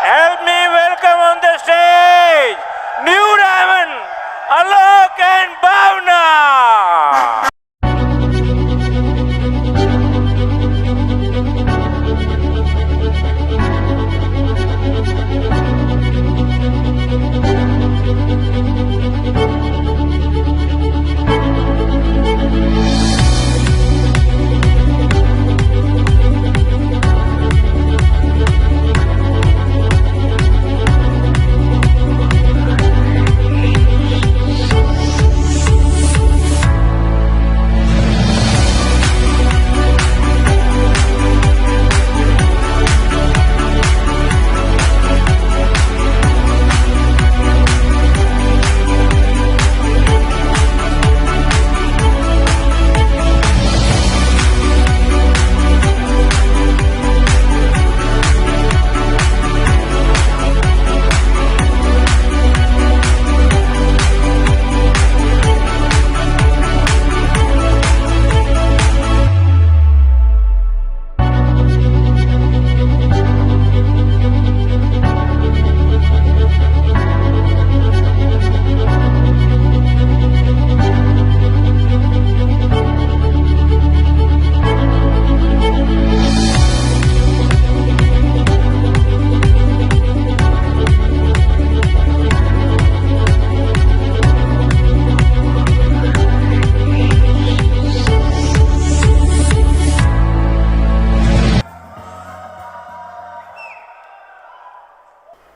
Help me welcome on the stage, New Diamond, Alok and Bhavna.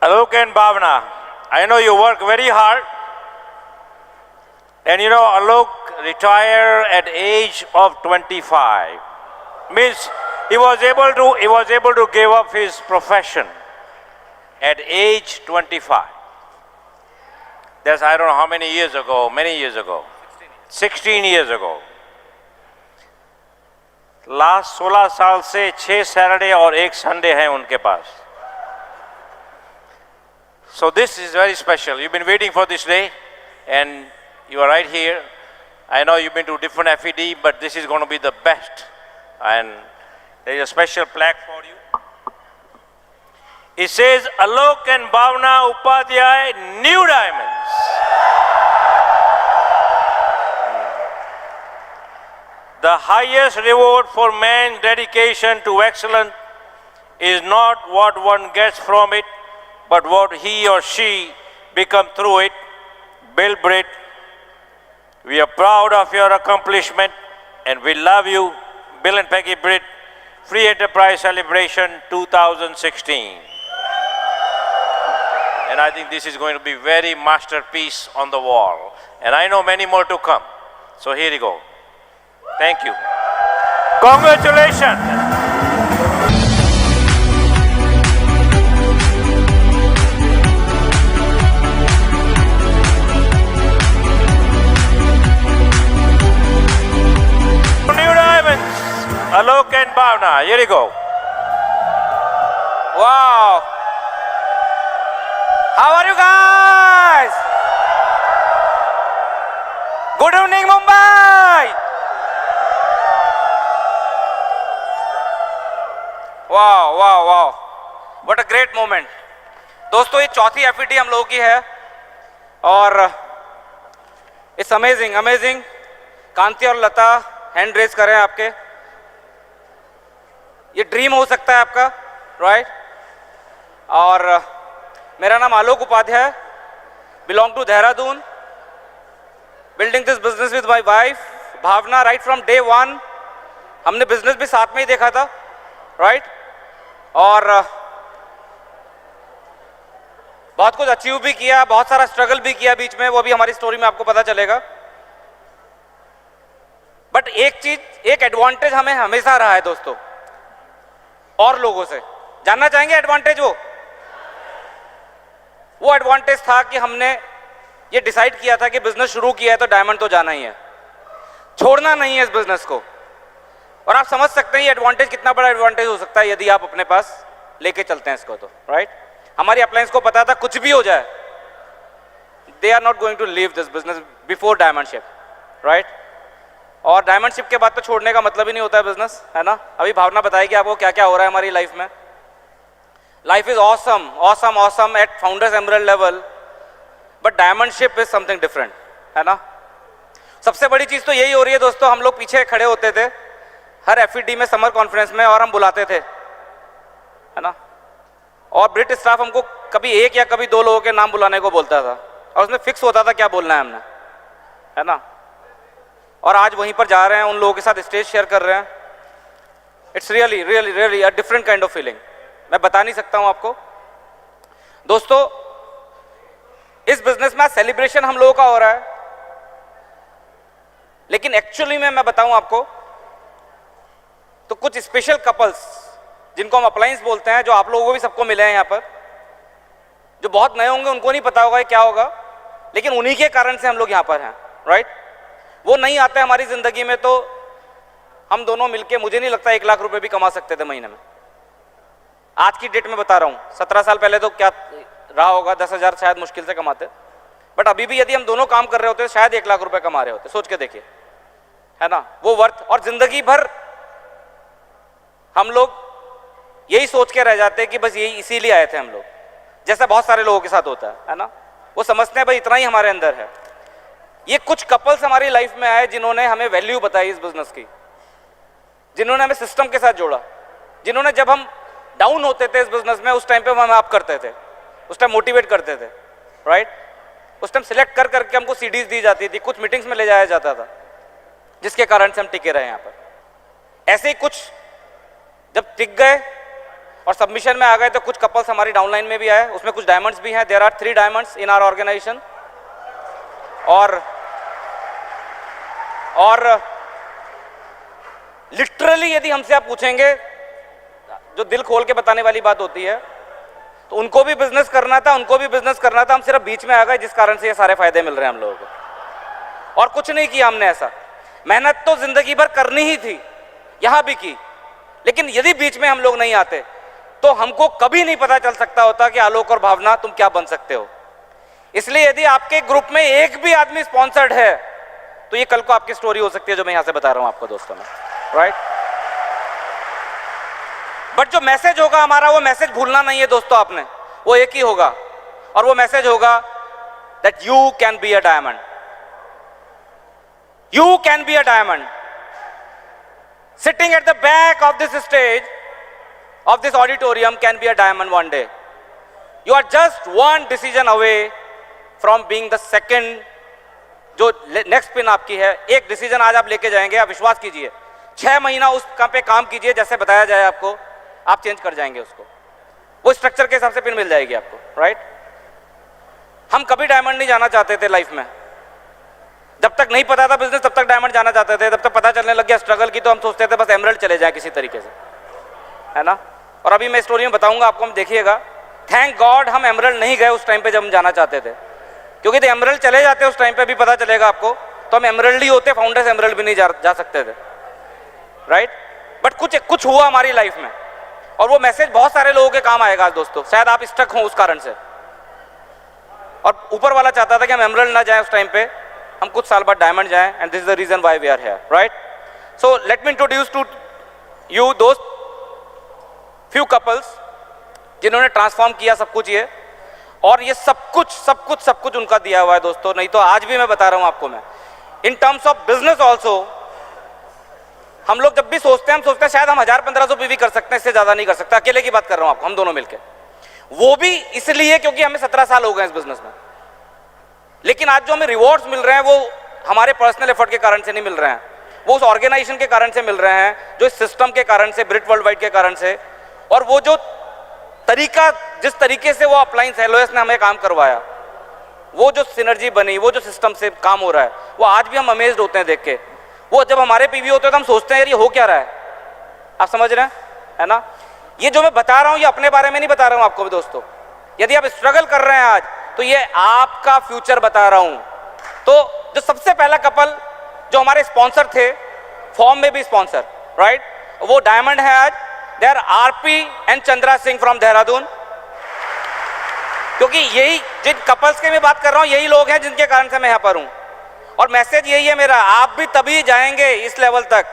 Alok and Bhavna, I know you work very hard. And you know, Alok retired at age of 25. Means he was able to give up his profession at age 25. That's I don't know how many years ago, many years ago. 16 years ago. Last 16 साल से 6 Saturday और 1 Sunday है उनके पास. So this is very special. You've been waiting for this day and you are right here. I know you've been to different FED, but this is going to be the best. And there is a special plaque for you. It says Alok and Bhavna Upadhyay, New Diamonds. The highest reward for man's dedication to excellence is not what one gets from it, but what he or she become through it. Bill Britt, we are proud of your accomplishment and we love you. Bill and Peggy Britt, Free Enterprise Celebration 2016. And I think this is going to be very masterpiece on the wall. And I know many more to come. So here you go. Thank you. Congratulations. Alok and Bhavna, here you go. Wow. How are you guys? Good evening Mumbai. वाह वाह वाह, what a great moment. दोस्तों ये चौथी FET हम लोगों की है और इट्स अमेजिंग अमेजिंग। कांति और लता हैंड रेज करें आपके। ये ड्रीम हो सकता है आपका, राइट? और मेरा नाम Alok Upadhyay, belong to Dehradun, building this business with my wife Bhavana right from day one. हमने बिजनेस भी साथ में ही देखा था, राइट? और बहुत कुछ अचीव भी किया, बहुत सारा स्ट्रगल भी किया बीच में, वो भी हमारी स्टोरी में आपको पता चलेगा। बट एक चीज, एक एडवांटेज हमें हमेशा रहा है दोस्तों और लोगों से। जानना चाहेंगे एडवांटेज? वो एडवांटेज था कि हमने ये डिसाइड किया था कि बिजनेस शुरू किया है तो डायमंड तो जाना ही है, छोड़ना नहीं है इस बिजनेस को। और आप समझ सकते हैं ये एडवांटेज कितना बड़ा एडवांटेज हो सकता है यदि आप अपने पास लेके चलते हैं इसको तो, राइट? हमारी अपलायंस को पता था कुछ भी हो जाए, they are not going to leave this business before diamondship, right? और डायमंडशिप के बाद तो छोड़ने का मतलब ही नहीं होता है बिजनेस, है ना? अभी भावना बताएगी आपको क्या क्या हो रहा है हमारी लाइफ में। Life is awesome awesome awesome at founders emerald level, but diamondship is something different, है ना? सबसे बड़ी चीज तो यही हो रही है दोस्तों, हम लोग पीछे खड़े होते थे हर एफईडी में, समर कॉन्फ्रेंस में, और हम बुलाते थे, है ना? और ब्रिट स्टाफ हमको कभी एक या कभी दो लोगों के नाम बुलाने को बोलता था और उसमें फिक्स होता था क्या बोलना है हमने, है ना? और आज वहीं पर जा रहे हैं, उन लोगों के साथ स्टेज शेयर कर रहे हैं। It's really really really a different kind of feeling, मैं बता नहीं सकता हूं आपको। दोस्तों इस बिजनेस में सेलिब्रेशन हम लोगों का हो रहा है, लेकिन एक्चुअली में मैं बताऊं आपको तो कुछ स्पेशल कपल्स जिनको हम अप्लायंस बोलते हैं, जो आप लोगों को भी सबको मिले हैं यहाँ पर, जो बहुत नए होंगे उनको नहीं पता होगा क्या होगा, लेकिन उन्हीं के कारण से हम लोग यहाँ पर हैं, राइट? वो नहीं आते हमारी जिंदगी में तो हम दोनों मिलके मुझे नहीं लगता 1 लाख रुपए भी कमा सकते थे महीने में। आज की डेट में बता रहा हूँ, 17 साल पहले तो क्या रहा होगा, 10,000 शायद मुश्किल से कमाते, बट अभी भी यदि हम दोनों काम कर रहे होते शायद 1 लाख रुपए कमा रहे होते। सोच के देखिए, है ना? वो वर्थ। और जिंदगी भर हम लोग यही सोच के रह जाते हैं कि बस यही इसीलिए आए थे हम लोग, जैसा बहुत सारे लोगों के साथ होता है ना? वो समझते हैं भाई इतना ही हमारे अंदर है। ये कुछ कपल्स हमारी लाइफ में आए जिन्होंने हमें वैल्यू बताई इस बिजनेस की, जिन्होंने हमें सिस्टम के साथ जोड़ा, जिन्होंने जब हम डाउन होते थे इस बिजनेस में उस टाइम पे हमें अप करते थे, उस टाइम मोटिवेट करते थे, राइट? उस टाइम सिलेक्ट कर करके हमको सीडीज दी जाती थी, कुछ मीटिंग्स में ले जाया जाता था, जिसके कारण से हम टिके रहे यहाँ पर। ऐसे ही कुछ जब टिक गए और सबमिशन में आ गए तो कुछ कपल्स हमारी डाउनलाइन में भी आए, उसमें कुछ डायमंड्स भी हैं। There are 3 diamonds in our organisation. और लिटरली यदि हमसे आप पूछेंगे, जो दिल खोल के बताने वाली बात होती है, तो उनको भी बिजनेस करना था, उनको भी बिजनेस करना था, हम सिर्फ बीच में आ गए जिस कारण से ये सारे फायदे मिल रहे हैं हम लोगों को। और कुछ नहीं किया हमने ऐसा, मेहनत तो जिंदगी भर करनी ही थी, यहां भी की, लेकिन यदि बीच में हम लोग नहीं आते तो हमको कभी नहीं पता चल सकता होता कि आलोक और भावना तुम क्या बन सकते हो। इसलिए यदि आपके ग्रुप में एक भी आदमी स्पॉन्सर्ड है तो ये कल को आपकी स्टोरी हो सकती है जो मैं यहां से बता रहा हूं आपको दोस्तों में, राइट? बट जो मैसेज होगा हमारा, वो मैसेज भूलना नहीं है दोस्तों आपने, वो एक ही होगा, और वो मैसेज होगा that you can be a diamond, you can be a diamond. Sitting at the back of this stage of this auditorium can be a diamond one day. You are just one decision away from being the second, जो next pin आपकी है। एक decision आज आप लेके जाएंगे, आप विश्वास कीजिए 6 महीना उस काम पे काम कीजिए, जैसे बताया जाए आपको, आप चेंज कर जाएंगे उसको, वो स्ट्रक्चर के हिसाब से पिन मिल जाएगी आपको, राइट? हम कभी डायमंड नहीं जाना चाहते थे लाइफ में, जब तक नहीं पता था बिजनेस तब तक डायमंड जाना चाहते थे, जब तक पता चलने लग गया स्ट्रगल की तो हम सोचते थे बस एमरल्ड चले जाए किसी तरीके से, है ना? और अभी मैं स्टोरी में बताऊंगा आपको, हम देखिएगा, थैंक गॉड हम एमरल्ड नहीं गए उस टाइम पे जब हम जाना चाहते थे, क्योंकि तो एमरल्ड चले जाते उस टाइम पे भी पता चलेगा आपको तो हम एमरल्ड ही होते, फाउंडर्स एमरल्ड भी नहीं जा सकते थे, राइट? बट कुछ हुआ हमारी लाइफ में और वो मैसेज बहुत सारे लोगों के काम आएगा दोस्तों, शायद आप स्टक हो उस कारण से, और ऊपर वाला चाहता था कि हम एमरल्ड ना जाए उस टाइम पे, हम कुछ साल बाद डायमंड जाएं, and this is the reason why we are here, right? So let me introduce to you दोस्त फ्यू कपल्स जिन्होंने ट्रांसफॉर्म किया सब कुछ ये, और ये सब कुछ उनका दिया हुआ है दोस्तों। नहीं तो आज भी मैं बता रहा हूं आपको, मैं in terms of business also, हम लोग जब भी सोचते हैं, हम सोचते हैं शायद हम 1000-1500 पीवी कर सकते हैं, इससे ज्यादा नहीं कर सकता। अकेले की बात कर रहा हूं आपको, हम दोनों मिलकर, वो भी इसलिए क्योंकि हमें 17 साल हो गए इस बिजनेस में। लेकिन आज जो हमें रिवॉर्ड्स मिल रहे हैं वो हमारे पर्सनल एफर्ट के कारण से नहीं मिल रहे हैं, वो उस ऑर्गेनाइजेशन के कारण से मिल रहे हैं, जो इस सिस्टम के कारण से, ब्रिट वर्ल्ड वाइड के कारण से, और वो जो तरीका, जिस तरीके से वो अप्लायंस एलओएस ने हमें काम करवाया, वो जो सिनर्जी बनी, वो जो सिस्टम से काम हो रहा है, वो आज भी हम अमेज्ड होते हैं देख के। वो जब हमारे पीवी होते हैं तो हम सोचते हैं यार ये हो क्या रहा है, आप समझ रहे हैं, है ना? ये जो मैं बता रहा हूं ये अपने बारे में नहीं बता रहा हूं आपको भी दोस्तों। यदि आप स्ट्रगल कर रहे हैं आज, तो ये आपका फ्यूचर बता रहा हूं। तो जो सबसे पहला कपल जो हमारे स्पॉन्सर थे, फॉर्म में भी स्पॉन्सर, राइट, वो डायमंड है आज। They are RP and Chandra Singh from Dehradun. क्योंकि यही जिन कपल्स की मैं बात कर रहा हूं, यही लोग हैं जिनके कारण से मैं यहां पर हूं। और मैसेज यही है मेरा, आप भी तभी जाएंगे इस लेवल तक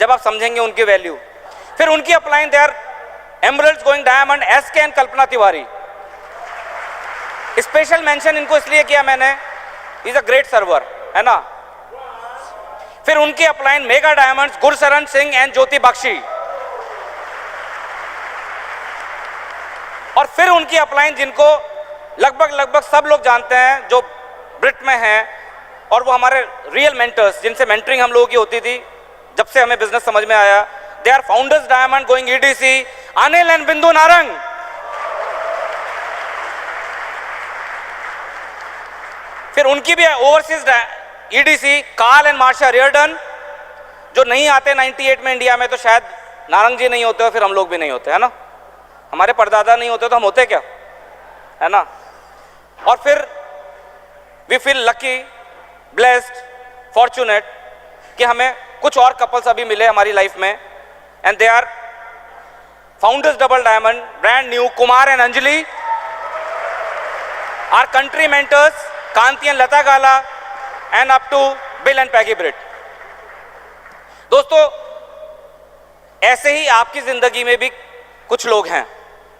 जब आप समझेंगे उनकी वैल्यू। फिर उनकी upline, they are emeralds going diamond, SK and Kalpana Tiwari. Special mention इनको इसलिए किया मैंने, इज अ ग्रेट सर्वर, है ना? फिर उनकी upline mega diamonds, Gursharan Singh and Jyoti Bakshi. और फिर उनकी अपलाइन जिनको लगभग सब लोग जानते हैं, जो ब्रिट में हैं, और वो हमारे रियल मेंटर्स, जिनसे मेंटरिंग हम लोगों की होती थी जब से हमें बिजनेस समझ में आया। They are founders diamond going EDC, Anil and Bindu Narang. फिर उनकी भी overseas EDC, Carl and Marsha Reardon, जो नहीं आते 98 में इंडिया में, तो शायद नारंग जी नहीं होते और फिर हम लोग भी नहीं होते, है ना? हमारे परदादा नहीं होते तो हम होते क्या, है ना? और फिर we feel lucky, blessed, fortunate कि हमें कुछ और कपल्स अभी मिले हमारी लाइफ में, and they are founders double diamond, brand new, Kumar and Anjali, are country mentors, Kanti and Lata Gala, and up to Bill and Peggy Britt. दोस्तों, ऐसे ही आपकी जिंदगी में भी कुछ लोग हैं,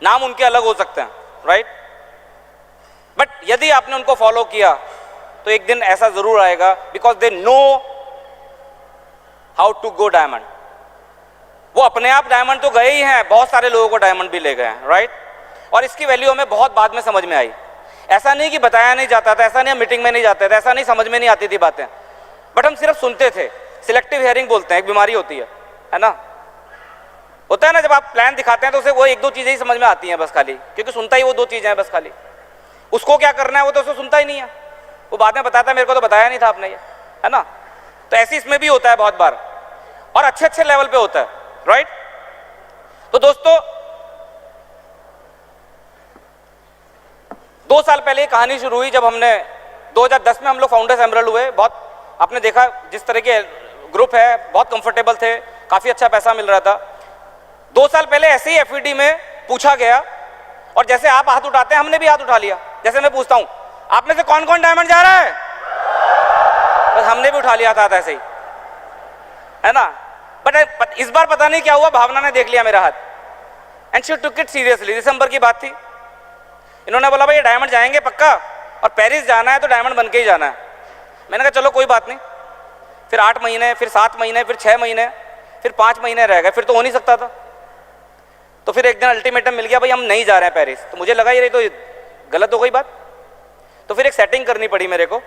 नाम उनके अलग हो सकते हैं, राइट? बट यदि आपने उनको फॉलो किया तो एक दिन ऐसा जरूर आएगा, because they know how to go diamond. वो अपने आप डायमंड तो गए ही हैं, बहुत सारे लोगों को डायमंड भी ले गए हैं, राइट? और इसकी वैल्यू हमें बहुत बाद में समझ में आई। ऐसा नहीं कि बताया नहीं जाता था, ऐसा नहीं हम मीटिंग में नहीं जाते थे, ऐसा नहीं समझ में नहीं आती थी बातें, बट हम सिर्फ सुनते थे। सिलेक्टिव हियरिंग बोलते हैं, एक बीमारी होती है ना? होता है ना, जब आप प्लान दिखाते हैं तो उसे वो एक दो चीजें ही समझ में आती हैं बस खाली, क्योंकि सुनता ही वो दो चीजें हैं बस खाली। उसको क्या करना है वो तो उसे सुनता ही नहीं है, वो बाद में बताता है मेरे को तो बताया नहीं था आपने ये, है ना? तो ऐसे इसमें भी होता है बहुत बार, और अच्छे लेवल पे होता है, राइट? तो दोस्तों, 2 साल पहले कहानी शुरू हुई जब हमने 2010 में हम लोग फाउंडर्स एमरल्ड हुए। बहुत आपने देखा जिस तरह के ग्रुप है, बहुत कंफर्टेबल थे, काफी अच्छा पैसा मिल रहा था। 2 साल पहले ऐसे ही एफईडी में पूछा गया, और जैसे आप हाथ उठाते हैं हमने भी हाथ उठा लिया। जैसे मैं पूछता हूं आप में से कौन कौन डायमंड जा रहा है, बस हमने भी उठा लिया था ऐसे ही, है ना? बट इस बार पता नहीं क्या हुआ, भावना ने देख लिया मेरा हाथ, and she took it seriously. दिसंबर की बात थी, इन्होंने बोला भाई ये डायमंड जाएंगे पक्का, और पेरिस जाना है तो डायमंड बन के ही जाना है। मैंने कहा चलो कोई बात नहीं। फिर 8 महीने, फिर 7 महीने, फिर 6 महीने, फिर 5 महीने रह गए, फिर तो हो नहीं सकता था। तो फिर एक दिन अल्टीमेटम मिल गया, भाई हम नहीं जा रहे हैं पेरिस। तो मुझे लगा ये तो गलत हो गई बात, तो फिर एक सेटिंग करनी पड़ी मेरे को।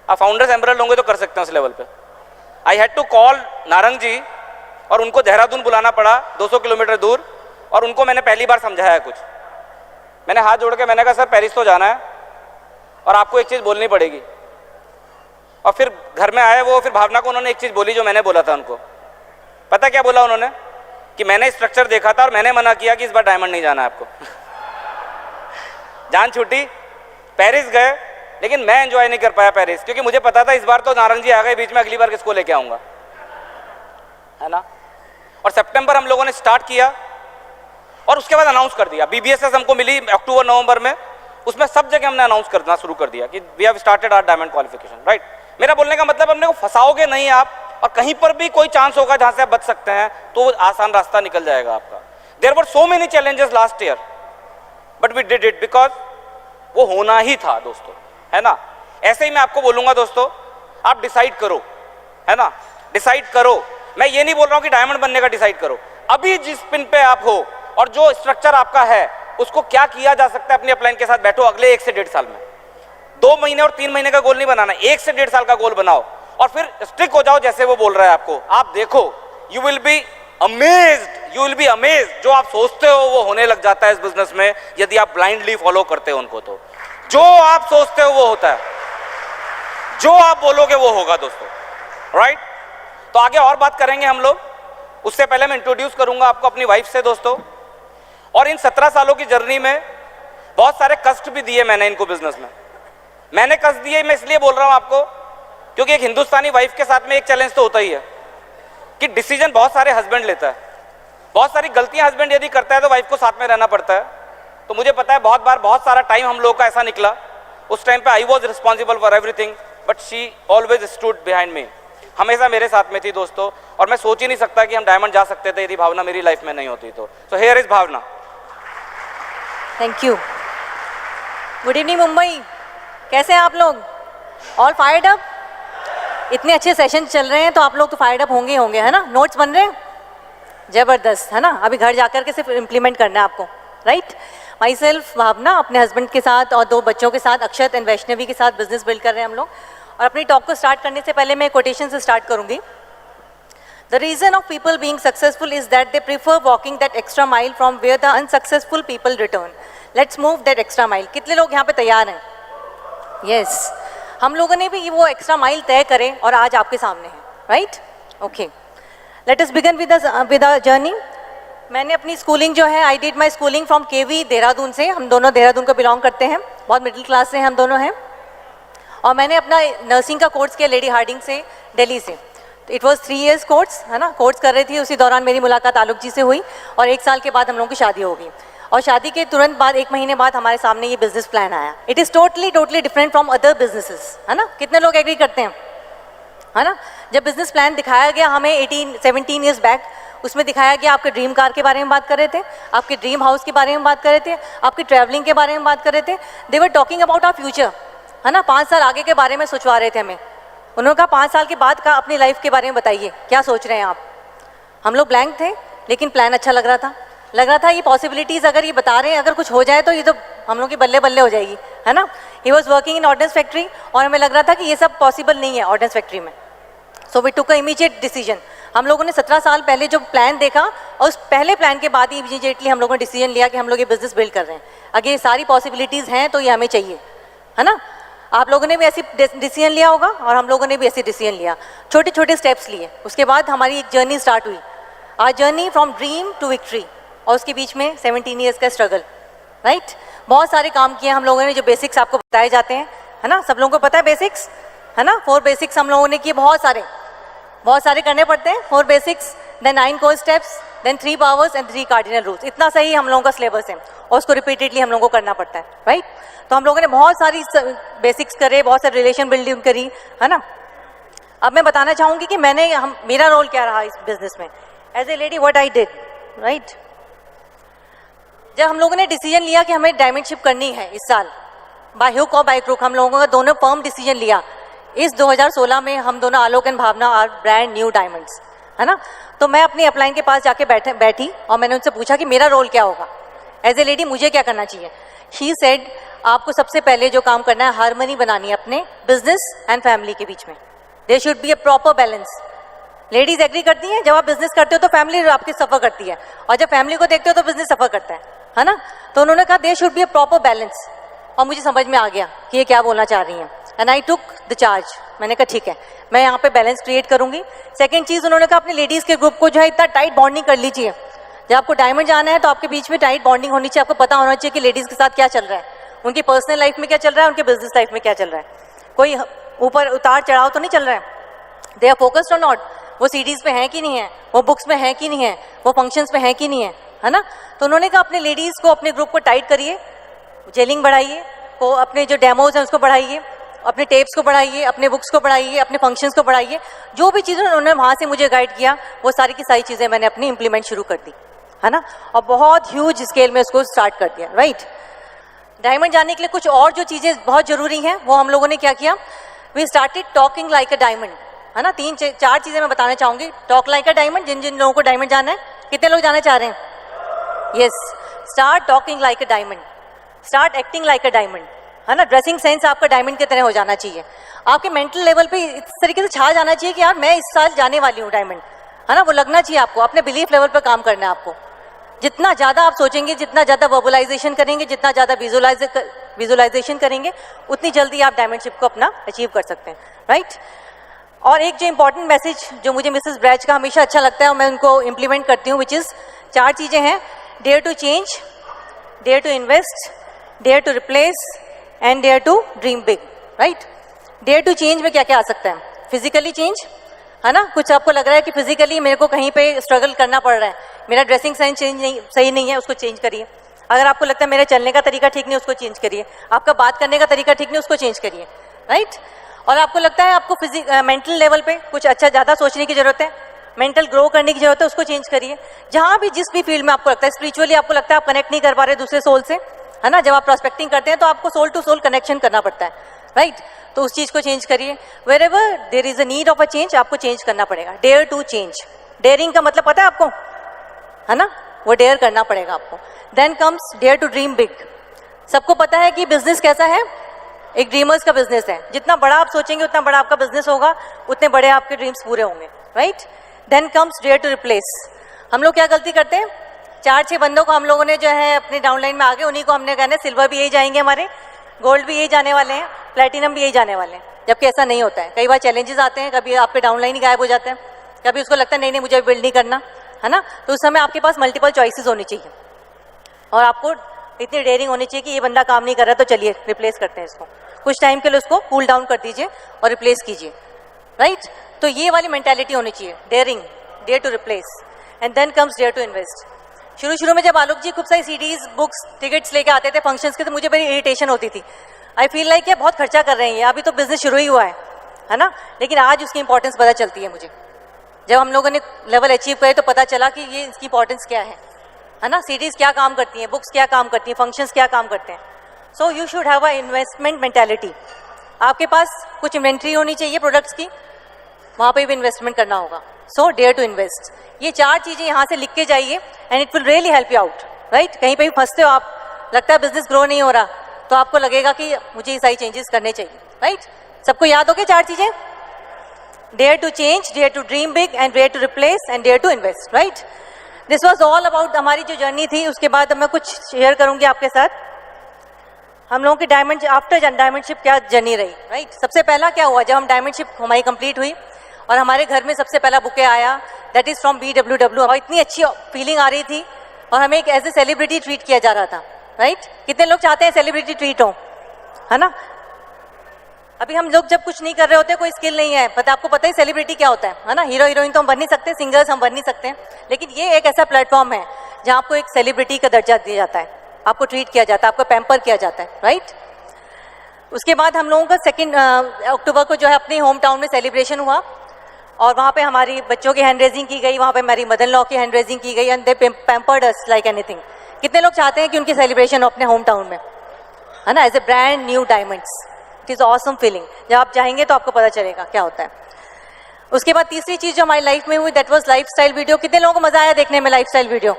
आप फाउंडर्स एमरल्ड होंगे तो कर सकते हैं उस लेवल पे। I had to call Narang ji, और उनको देहरादून बुलाना पड़ा 200 किलोमीटर दूर, और उनको मैंने पहली बार समझाया कुछ। मैंने हाथ जोड़ के मैंने कहा सर पेरिस तो जाना है, और आपको एक चीज़ बोलनी पड़ेगी। और फिर घर में आए वो, फिर भावना को उन्होंने एक चीज़ बोली जो मैंने बोला था उनको। पता क्या बोला उन्होंने? कि मैंने स्ट्रक्चर देखा था और मैंने मना किया कि इस बार डायमंड नहीं जाना है आपको। जान छूटी, पेरिस गए, लेकिन मैं एंजॉय नहीं कर पाया पेरिस, क्योंकि मुझे पता था इस बार तो नारंग जी आ गए बीच में, अगली बार किसको लेके आऊंगा, है ना? और सितंबर हम लोगों ने स्टार्ट किया, और उसके बाद अनाउंस कर दिया। बीबीएसएस हमको मिली अक्टूबर नवंबर में, उसमें सब जगह हमने अनाउंस करना शुरू कर दिया कि we have started our diamond qualification, right. मेरा बोलने का मतलब अपने को फंसाओगे नहीं आप, और कहीं पर भी कोई चांस होगा जहां से आप बच सकते हैं तो वो आसान रास्ता निकल जाएगा आपका। There were so many challenges last year, but we did it because वो होना ही था दोस्तों, है ना। ऐसे ही मैं आपको बोलूंगा दोस्तों, आप डिसाइड करो, है ना, डिसाइड करो। मैं ये नहीं बोल रहा हूं कि डायमंड बनने का डिसाइड करो, अभी जिस पिन पे आप हो और जो स्ट्रक्चर आपका है उसको क्या किया जा सकता है अपनी अपलाइन के साथ बैठो अगले 1 से 1.5 साल में। 2 महीने और 3 महीने का गोल नहीं बनाना, 1 से 1.5 साल का गोल बनाओ और फिर स्टिक हो जाओ जैसे वो बोल रहा है आपको। आप देखो, यू विल बी अमेज्ड, जो आप सोचते हो वो होने लग जाता है इस बिजनेस में यदि आप ब्लाइंडली फॉलो करते हो उनको। तो जो आप सोचते हो वो होता है, जो आप बोलोगे वो होगा दोस्तों, राइट। तो आगे और बात करेंगे हम लोग, उससे पहले मैं इंट्रोड्यूस करूंगा आपको अपनी वाइफ से दोस्तों। और इन 17 सालों की जर्नी में बहुत सारे कष्ट भी दिए मैंने इनको बिजनेस में। मैंने कष्ट दिए, मैं इसलिए बोल रहा हूं आपको क्योंकि एक हिंदुस्तानी वाइफ के साथ में एक चैलेंज तो होता ही है कि डिसीजन बहुत सारे हस्बैंड लेता है, बहुत सारी गलतियां हस्बैंड यदि करता है तो वाइफ को साथ में रहना पड़ता है। तो मुझे पता है बहुत बार बहुत सारा टाइम हम लोगों का ऐसा निकला, उस टाइम पे I was responsible for everything but she always stood behind me, हमेशा मेरे साथ में थी दोस्तों। और मैं सोच ही नहीं सकता कि हम डायमंड जा सकते थे यदि भावना मेरी लाइफ में नहीं होती तो। So here is Bhavna. Thank you. Good evening Mumbai, कैसे हैं आप लोग? All fired up? इतने अच्छे सेशन चल रहे हैं तो आप लोग तो फायर्ड अप होंगे ही होंगे, है ना। नोट्स बन रहे हैं, जबरदस्त, है ना। अभी घर जाकर के सिर्फ इम्प्लीमेंट करना है आपको, राइट। माई सेल्फ भावना अपने हस्बैंड के साथ और 2 बच्चों के साथ अक्षत एंड वैष्णवी के साथ बिजनेस बिल्ड कर रहे हैं हम लोग। और अपनी टॉक को स्टार्ट करने से पहले मैं कोटेशन से स्टार्ट करूंगी। The reason of people being successful is that they prefer walking that extra mile from where the unsuccessful people return. Let's move that extra mile. कितने लोग यहाँ पे तैयार हैं? Yes. हम लोगों ने भी वो एक्स्ट्रा माइल तय करें और आज आपके सामने है, right? Okay, let us begin with a journey. मैंने अपनी स्कूलिंग जो है, I did my schooling from KV Dehradun से। हम दोनों देहरादून को बिलोंग करते हैं, बहुत मिडिल क्लास से हम दोनों हैं। और मैंने अपना नर्सिंग का कोर्स किया लेडी हार्डिंग से, दिल्ली से। इट वॉज 3 years कोर्स, है ना। कोर्स कर रही थी, उसी दौरान मेरी मुलाकात आलोक जी से हुई और 1 साल के बाद हम लोगों की शादी हो गई। और शादी के तुरंत बाद 1 महीने बाद हमारे सामने ये बिजनेस प्लान आया। It is totally different from other businesses, है ना। कितने लोग एग्री करते हैं, है ना। जब बिजनेस प्लान दिखाया गया हमें 17 years बैक, उसमें दिखाया गया आपके ड्रीम कार के बारे में बात कर रहे थे, आपके ड्रीम हाउस के बारे में बात कर रहे थे, आपकी ट्रैवलिंग के बारे में बात कर रहे थे। They were talking about our future, है ना। 5 साल आगे के बारे में सोचवा रहे थे हमें। उन्होंने कहा 5 साल के बाद का अपनी लाइफ के बारे में बताइए, क्या सोच रहे हैं आप। हम लोग ब्लैंक थे, लेकिन प्लान अच्छा लग रहा था। ये पॉसिबिलिटीज़ अगर ये बता रहे हैं, अगर कुछ हो जाए तो ये तो हम लोग की बल्ले बल्ले हो जाएगी, है ना। He was working in ordnance factory और हमें लग रहा था कि ये सब पॉसिबल नहीं है ऑर्डिनेंस फैक्ट्री में। So we took a immediate decision. हम लोगों ने 17 साल पहले जो प्लान देखा और उस पहले प्लान के बाद ही इमीडिएटली हम लोगों ने डिसीजन लिया कि हम लोग ये बिजनेस बिल्ड कर रहे हैं। अगर ये सारी पॉसिबिलिटीज़ हैं तो ये हमें चाहिए, है ना। आप लोगों ने भी ऐसी डिसीजन लिया होगा और हम लोगों ने भी ऐसी डिसीजन लिया, छोटे छोटे स्टेप्स लिए। उसके बाद हमारी एक जर्नी स्टार्ट हुई, our journey from dream to victory. और उसके बीच में 17 years का स्ट्रगल, राइट। बहुत सारे काम किए हम लोगों ने, जो बेसिक्स आपको बताए जाते हैं, है ना। सब लोगों को पता है बेसिक्स, है ना। 4 बेसिक्स हम लोगों ने किए, बहुत सारे करने पड़ते हैं। 4 basics, then 9 core steps, then 3 powers and 3 cardinal rules। इतना सही हम लोगों का सिलेबस है और उसको रिपीटेडली हम लोगों को करना पड़ता है, राइट। तो हम लोगों ने बहुत सारी बेसिक्स करे, बहुत सारी रिलेशन बिल्डिंग करी, है ना। अब मैं बताना चाहूँगी कि मेरा रोल क्या रहा इस बिजनेस में। As a lady what I did, right. जब हम लोगों ने डिसीजन लिया कि हमें डायमंडशिप करनी है इस साल, बाय हुक और बाय क्रुक, हम लोगों का दोनों फर्म डिसीजन लिया। इस 2016 में हम दोनों Alok and Bhavana are brand new diamonds, है ना। तो मैं अपनी अपलाइन के पास जाके बैठी और मैंने उनसे पूछा कि मेरा रोल क्या होगा, एज ए लेडी मुझे क्या करना चाहिए। शी सेड, आपको सबसे पहले जो काम करना है, हार्मनी बनानी है अपने बिजनेस एंड फैमिली के बीच में। There should be a proper balance. Ladies agree करती हैं, जब आप बिजनेस करते हो तो फैमिली आपकी सफर करती है, और जब फैमिली को देखते हो तो बिजनेस सफर करता है ना। तो उन्होंने कहा there should be a proper balance. और मुझे समझ में आ गया कि ये क्या बोलना चाह रही हैं, and I took the charge. मैंने कहा ठीक है, मैं यहाँ पे बैलेंस क्रिएट करूंगी। सेकंड चीज उन्होंने कहा, अपने लेडीज के ग्रुप को जो है इतना टाइट बॉन्डिंग कर लीजिए। जब आपको डायमंड जाना है तो आपके बीच में टाइट बॉन्डिंग होनी चाहिए। आपको पता होना चाहिए कि लेडीज के साथ क्या चल रहा है, उनकी पर्सनल लाइफ में क्या चल रहा है, उनके बिजनेस लाइफ में क्या चल रहा है। कोई ऊपर उतार चढ़ाव तो नहीं चल रहा है। दे आर फोकस्ड और नॉट, वो सीडीज पे हैं कि नहीं है, वो बुक्स में है कि नहीं है, वो फंक्शंस में है कि नहीं है ना। तो उन्होंने कहा अपने लेडीज को, अपने ग्रुप को टाइट करिए, जेलिंग बढ़ाइए, को अपने जो डेमोज हैं उसको बढ़ाइए, अपने टेप्स को बढ़ाइए, अपने बुक्स को बढ़ाइए, अपने फंक्शंस को बढ़ाइए। जो भी चीज़ें उन्होंने वहाँ से मुझे गाइड किया वो सारी की सारी चीज़ें मैंने अपनी इम्प्लीमेंट शुरू कर दी, है ना, और बहुत ह्यूज स्केल में उसको स्टार्ट कर दिया, राइट। डायमंड जाने के लिए कुछ और जो चीज़ें बहुत ज़रूरी हैं वो हम लोगों ने क्या किया, we started talking like a diamond, है ना। 3-4 चीज़ें मैं बताना चाहूँगी। टॉक लाइक अ डायमंड, जिन जिन लोगों को डायमंड जाना है, कितने लोग जाना चाह रहे हैं? Yes. Start talking like a diamond, start acting like a diamond, है ना। ड्रेसिंग सेंस आपका डायमंड की तरह हो जाना चाहिए। आपके मेंटल लेवल पे इस तरीके से छा जाना चाहिए कि यार मैं इस साल जाने वाली हूँ डायमंड, है ना। वो लगना चाहिए आपको। अपने बिलीफ लेवल पर काम करना है आपको। जितना ज़्यादा आप सोचेंगे, जितना ज़्यादा वर्बलाइजेशन करेंगे, जितना ज़्यादा विजुअलाइजेशन करेंगे, उतनी जल्दी आप डायमंडशिप को अपना अचीव कर सकते हैं, राइट। और एक जो इंपॉर्टेंट मैसेज जो मुझे मिसेस ब्रैच का हमेशा अच्छा लगता है और मैं उनको इम्प्लीमेंट करती हूँ, विच इज़ 4 चीज़ें हैं। Dare to change, dare to invest, dare to replace and dare to dream big, right. Dare to change में क्या क्या आ सकता है? फिजिकली चेंज, है ना। कुछ आपको लग रहा है कि फिजिकली मेरे को कहीं पे स्ट्रगल करना पड़ रहा है, मेरा ड्रेसिंग सेंस सही नहीं है, उसको चेंज करिए। अगर आपको लगता है मेरे चलने का तरीका ठीक नहीं, उसको चेंज करिए। आपका बात करने का तरीका ठीक नहीं, उसको चेंज करिए, राइट। और आपको लगता है आपको मेंटल लेवल पे कुछ अच्छा ज़्यादा सोचने की जरूरत है, मेंटल ग्रो करने की जरूरत है, उसको चेंज करिए। जहाँ भी जिस भी फील्ड में आपको लगता है, स्पिरिचुअली आपको लगता है आप कनेक्ट नहीं कर पा रहे दूसरे सोल से, है ना। जब आप प्रॉस्पेक्टिंग करते हैं तो आपको सोल टू सोल कनेक्शन करना पड़ता है, राइट। तो उस चीज़ को चेंज करिए। Wherever there is a need of a change, आपको चेंज करना पड़ेगा। डेयर टू चेंज, डेयरिंग का मतलब पता है आपको, है ना, वो डेयर करना पड़ेगा आपको। Then comes dare to dream big. सबको पता है कि बिजनेस कैसा है, एक ड्रीमर्स का बिजनेस है। जितना बड़ा आप सोचेंगे उतना बड़ा आपका बिजनेस होगा, उतने बड़े आपके ड्रीम्स पूरे होंगे, right. Then comes dare to replace. हम लोग क्या गलती करते हैं, 4-6 बंदों को हम लोगों ने जो है अपनी डाउनलाइन में आगे, उन्हीं को हमने कहना है सिल्वर भी यही जाएंगे हमारे, गोल्ड भी यही जाने वाले हैं, प्लेटिनम भी यही जाने वाले हैं, जबकि ऐसा नहीं होता है। कई बार चैलेंजेस आते हैं, कभी आपके डाउनलाइन ही गायब हो जाते हैं, कभी उसको लगता है नहीं नहीं मुझे बिल्ड नहीं करना, है ना। तो उस समय आपके पास मल्टीपल चॉइसेस होनी चाहिए और आपको इतनी डेयरिंग होनी चाहिए कि ये बंदा काम नहीं कर रहा तो चलिए रिप्लेस करते हैं इसको, कुछ टाइम के लिए उसको कूल डाउन कर दीजिए और रिप्लेस कीजिए, राइट। तो ये वाली मेंटालिटी होनी चाहिए, daring, dare to replace and then comes dare to invest. शुरू में जब आलोक जी खूब सारी सीडीज, बुक्स, टिकट्स लेके आते थे फंक्शंस के, तो मुझे बड़ी इरिटेशन होती थी। आई फील लाइक ये बहुत खर्चा कर रहे हैं, अभी तो बिजनेस शुरू ही हुआ है ना। लेकिन आज उसकी इंपॉर्टेंस पता चलती है मुझे। जब हम लोगों ने लेवल अचीव करे तो पता चला कि ये इसकी इंपॉर्टेंस क्या है ना। सीडीज क्या काम करती हैं, बुक्स क्या काम करती हैं, फंक्शंस क्या काम करते हैं। So you should have a investment mentality. आपके पास कुछ इन्वेंट्री होनी चाहिए प्रोडक्ट्स की, वहाँ पे भी इन्वेस्टमेंट करना होगा। सो डेयर टू इन्वेस्ट, ये 4 चीजें यहाँ से लिख के जाइए and it will really help you out, right. कहीं पे भी फंसते हो आप, लगता है बिजनेस ग्रो नहीं हो रहा, तो आपको लगेगा कि मुझे ये सारी चेंजेस करने चाहिए, राइट। सबको याद हो गया 4 चीजें? Dare to change, dare to dream big and dare to replace and dare to invest, right. This was all about हमारी जो जर्नी थी। उसके बाद मैं कुछ शेयर करूंगी आपके साथ, हम लोगों की डायमंड आफ्टर डायमंडशिप क्या जर्नी रही, राइट। सबसे पहला क्या हुआ, जब हम डायमंडशिप हमारी कंप्लीट हुई और हमारे घर में सबसे पहला बुके आया, दैट इज फ्रॉम BWW। और इतनी अच्छी फीलिंग आ रही थी और हमें एक एज ए सेलिब्रिटी ट्रीट किया जा रहा था, राइट। कितने लोग चाहते हैं सेलिब्रिटी ट्रीट हो, है ना। अभी हम लोग जब कुछ नहीं कर रहे होते, कोई स्किल नहीं है, पता आपको पता ही सेलिब्रिटी क्या होता है ना। हीरो हीरोइन तो हम बन नहीं सकते, सिंगर्स हम बन नहीं सकते, लेकिन ये एक ऐसा प्लेटफॉर्म है जहाँ आपको एक सेलिब्रिटी का दर्जा दिया जाता है, आपको ट्रीट किया जाता है, आपको पैम्पर किया जाता है, राइट। उसके बाद हम लोगों का 2 अक्टूबर को जो है अपने होम टाउन में सेलिब्रेशन हुआ और वहाँ पे हमारी बच्चों की हैंड रेजिंग की गई, वहाँ पे हमारी मदर लॉ की हैंड रेजिंग की गई and they pampered us like anything. कितने लोग चाहते हैं कि उनकी सेलिब्रेशन हो अपने होम टाउन में, है ना, as a brand new diamonds. It is awesome feeling. जब आप जाएंगे तो आपको पता चलेगा क्या होता है। उसके बाद तीसरी चीज जो हमारी लाइफ में हुई, दैट वाज लाइफस्टाइल वीडियो। कितने लोगों को मजा आया देखने में लाइफस्टाइल वीडियो,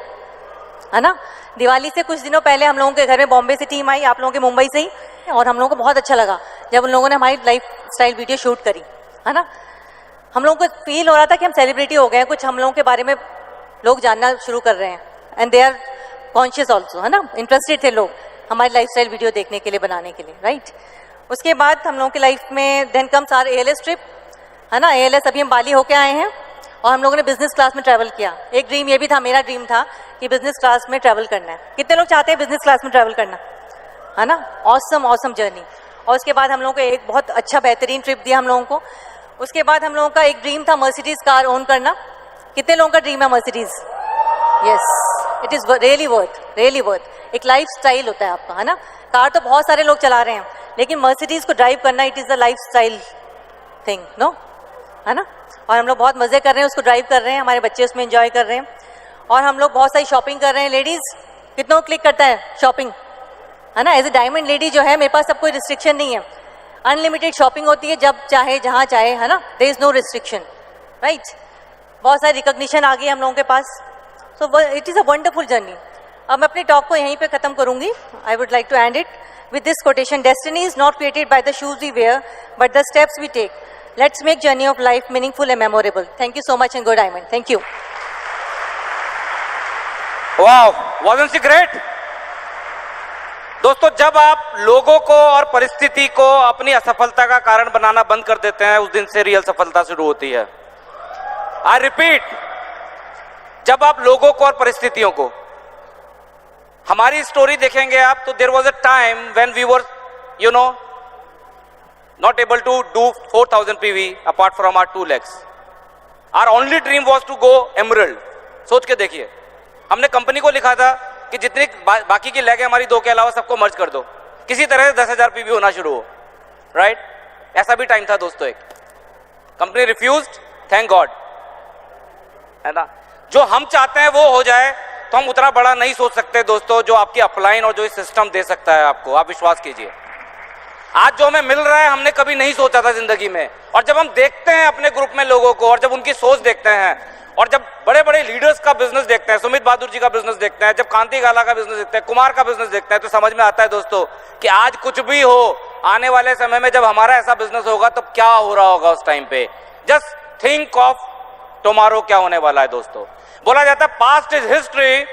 है ना। दिवाली से कुछ दिनों पहले हम लोगों के घर में बॉम्बे से टीम आई, आप लोगों के मुंबई से ही, और हम लोगों को बहुत अच्छा लगा जब उन लोगों ने हमारी लाइफस्टाइल वीडियो शूट करी, है ना। हम लोगों को फील हो रहा था कि हम सेलिब्रिटी हो गए हैं, कुछ हम लोगों के बारे में लोग जानना शुरू कर रहे हैं and they are conscious also, है ना। इंटरेस्टेड थे लोग हमारी लाइफस्टाइल वीडियो देखने के लिए, बनाने के लिए, राइट। उसके बाद हम लोगों की लाइफ में then comes our ALS trip, है ना। ALS अभी हम बाली होके आए हैं और हम लोगों ने बिजनेस क्लास में ट्रैवल किया। एक ड्रीम ये भी था, मेरा ड्रीम था कि बिजनेस क्लास में ट्रैवल करना है। कितने लोग चाहते हैं बिजनेस क्लास में ट्रैवल करना, है ना। Awesome journey. और उसके बाद हम लोगों को एक बहुत अच्छा बेहतरीन ट्रिप दिया हम लोगों को। उसके बाद हम लोगों का एक ड्रीम था मर्सिडीज कार ओन करना। कितने लोगों का ड्रीम है Mercedes? Yes, it is really worth. एक लाइफ स्टाइल होता है आपका, है ना। कार तो बहुत सारे लोग चला रहे हैं, लेकिन मर्सिडीज को ड्राइव करना it is the life style thing, no, है ना। और हम लोग बहुत मज़े कर रहे हैं, उसको ड्राइव कर रहे हैं, हमारे बच्चे उसमें एंजॉय कर रहे हैं, और हम लोग बहुत सारी शॉपिंग कर रहे हैं। लेडीज़ कितनों क्लिक करता है शॉपिंग, है ना। एज ए डायमंड लेडी जो है, मेरे पास सब कोई रिस्ट्रिक्शन नहीं है, अनलिमिटेड शॉपिंग होती है, जब चाहे जहाँ चाहे, है ना, there is no restriction, right. बहुत सारी रिकॉग्निशन आ गई हम लोगों के पास, so it is a wonderful journey. अब मैं अपने टॉक को यहीं पे ख़त्म करूंगी। I would like to end it with this quotation: destiny is not created by the shoes we wear, but the steps we take. Let's make journey of life meaningful and memorable. Thank you so much and go Diamond. Thank you. Wow, wasn't she great? दोस्तों, जब आप लोगों को और परिस्थिति को अपनी असफलता का कारण बनाना बंद कर देते हैं, उस दिन से रियल सफलता शुरू होती है। आई रिपीट, जब आप लोगों को और परिस्थितियों को, हमारी स्टोरी देखेंगे आप तो there was a time when we were not able to do 4000 PV apart from our 2 legs. Our only dream was to go emerald. सोच के देखिए, हमने कंपनी को लिखा था कि जितनी बाकी की लेग है हमारी 2 के अलावा सबको मर्ज कर दो, किसी तरह से 10,000 PV होना शुरू हो, राइट? ऐसा भी टाइम था दोस्तों, एक कंपनी रिफ्यूज्ड, थैंक गॉड, है ना। जो हम चाहते हैं वो हो जाए तो हम उतना बड़ा नहीं सोच सकते दोस्तों, जो आपकी अपलाइन और जो इस सिस्टम दे सकता है आपको, आप विश्वास कीजिए। आज जो हमें मिल रहा है हमने कभी नहीं सोचा था जिंदगी में, और जब हम देखते हैं अपने ग्रुप में लोगों को, और जब उनकी सोच देखते हैं, और जब बड़े बड़े लीडर्स का बिजनेस देखते हैं, सुमित बहादुर जी का बिजनेस देखते हैं, जब कांति गाला का बिजनेस देखते हैं, कुमार का बिजनेस देखते हैं, तो समझ में आता है दोस्तों कि आज कुछ भी हो, आने वाले समय में जब हमारा ऐसा बिजनेस होगा तो क्या हो रहा होगा उस टाइम पे। जस्ट थिंक ऑफ टुमारो, क्या होने वाला है दोस्तों। बोला जाता है past is history,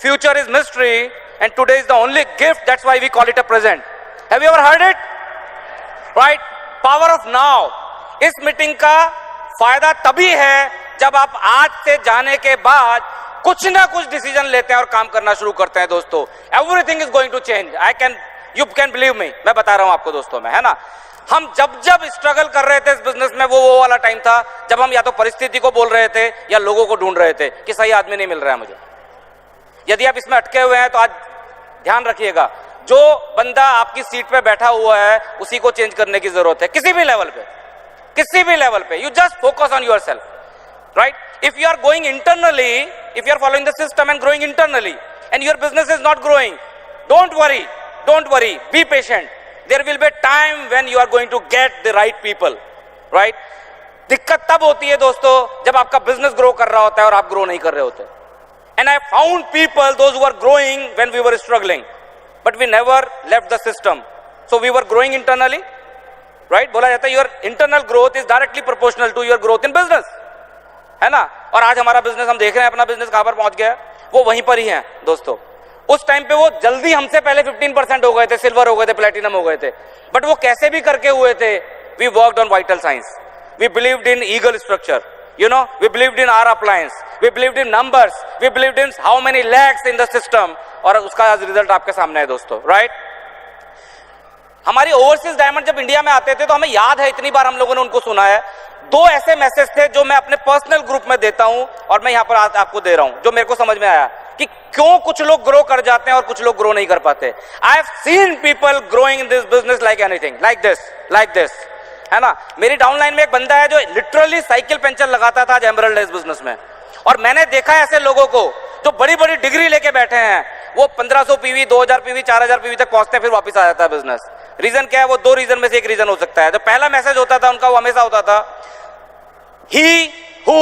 future is mystery, and today is the only gift, that's why we call it a present. Have you ever heard it? Right, power of now. इस meeting का फायदा तभी है जब आप आज से जाने के बाद कुछ ना कुछ डिसीजन लेते हैं और काम करना शुरू करते हैं दोस्तों। Everything is going to change, you can believe me, मैं बता रहा हूं आपको दोस्तों में, है ना। हम जब स्ट्रगल कर रहे थे इस बिजनेस में, वो वाला टाइम था जब हम या तो परिस्थिति को बोल रहे थे या लोगों को ढूंढ रहे थे कि सही आदमी नहीं मिल रहा है मुझे। यदि आप इसमें अटके हुए हैं तो आज ध्यान रखिएगा, जो बंदा आपकी सीट पे बैठा हुआ है उसी को चेंज करने की जरूरत है, किसी भी लेवल पे, किसी भी लेवल पे। You just focus on yourself, right? If you are going internally, if you are following the system and growing internally and your business is not growing, don't worry, be patient. There will be a time when you are going to get the right people, right? दिक्कत तब होती है दोस्तों जब आपका business grow कर रहा होता है और आप ग्रो नहीं कर रहे होते. And I found people, those who were growing when we were struggling, but we never left the system. So we were growing internally, right? बोला जाता है your internal growth is directly proportional to your growth in business, है ना. और आज हमारा business, हम देख रहे हैं अपना बिजनेस कहां पर पहुंच गया, वो वहीं पर ही है दोस्तों. उस टाइम पे वो जल्दी हमसे पहले 15% हो गए थे, सिल्वर हो गए थे, प्लेटिनम हो गए थे, बट वो कैसे भी करके हुए थे. We worked on vital science, we believed in eagle structure, you know, we believed in our appliance, we believed in numbers, we believed in how many lakhs in the system, और उसका आज result आपके सामने है दोस्तों, right? हमारी overseas diamond जब India में आते थे तो हमें याद है, इतनी बार हम लोगों ने उनको सुना है. 2 ऐसे मैसेज थे जो मैं अपने पर्सनल ग्रुप में देता हूं और मैं यहां पर आपको दे रहा हूं, जो मेरे को समझ में आया कि क्यों कुछ लोग ग्रो कर जाते हैं और कुछ लोग ग्रो नहीं कर पाते. I have seen people growing in this business like anything, like this, है ना. मेरी डाउनलाइन में एक बंदा है जो लिटरली साइकिल पंचर लगाता था आज एमरल्ड है इस बिजनेस में, और मैंने देखा है ऐसे लोगों को जो बड़ी बड़ी डिग्री लेके बैठे हैं, वो 1500 PV, 2000 PV, 4000 PV तक पहुंचते हैं, फिर वापस आ जाता है बिजनेस. रीजन क्या है? वो 2 रीजन में से एक रीजन हो सकता है. जो पहला मैसेज होता था उनका, वो हमेशा होता था, he who